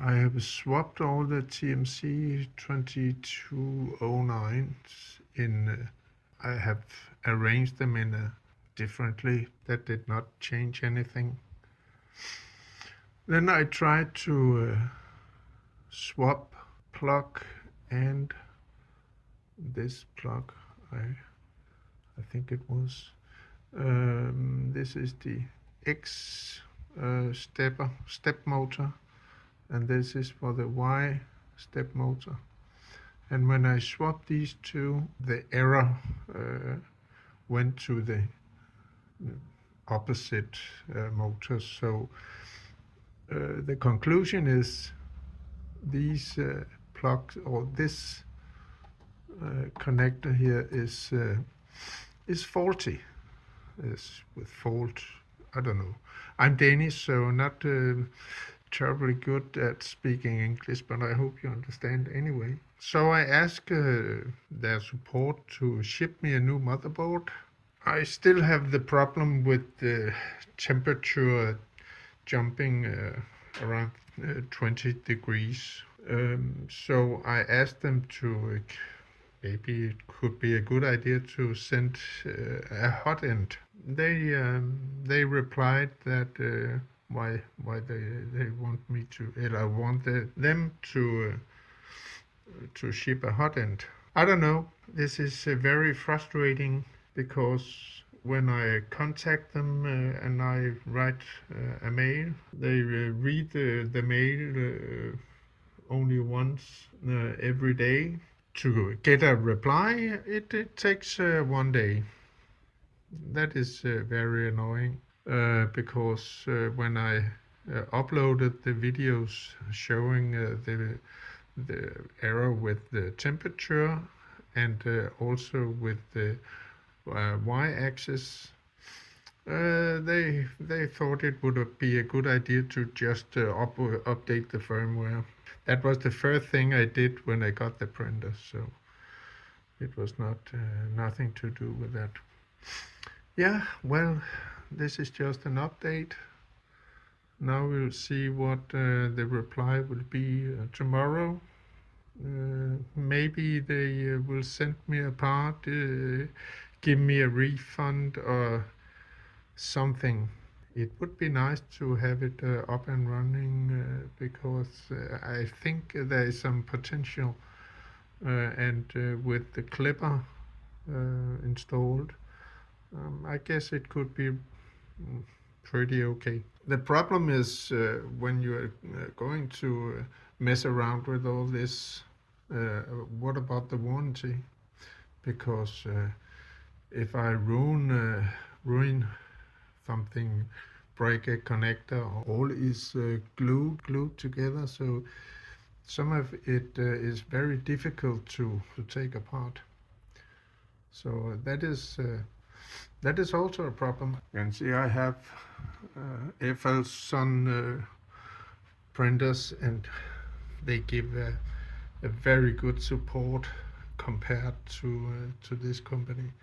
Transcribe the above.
I have swapped all the TMC 2209s in. I have arranged them in a differently. That did not change anything. Then I tried to swap plug and this plug. I think it was. This is the X step motor, and this is for the Y step motor. And when I swapped these two, the error went to the opposite motors. So the conclusion is these plugs, or this connector here is faulty. Is with fault. I don't know. I'm Danish, so not terribly good at speaking English, but I hope you understand anyway. So I asked their support to ship me a new motherboard. I still have the problem with the temperature jumping around 20 degrees. So I asked them to maybe it could be a good idea to send a hotend. They replied that why they want me to, I want them to ship a hotend. I don't know. This is very frustrating because when I contact them and I write a mail, they read the mail only once every day. To get a reply, it takes 1 day. That is very annoying because when I uploaded the videos showing the error with the temperature and also with the y-axis, they thought it would be a good idea to just update the firmware. That was the first thing I did when I got the printer, so it was not nothing to do with that. Yeah, well, this is just an update. Now we'll see what the reply will be tomorrow. Maybe they will send me a part, give me a refund or something. It would be nice to have it up and running because I think there is some potential and with the clipper installed, I guess it could be pretty okay. The problem is when you're going to mess around with all this, what about the warranty? Because if I ruin something, break a connector, all is glued together, so some of it is very difficult to take apart. So that is also a problem. You can see I have Sun printers, and they give a very good support compared to this company.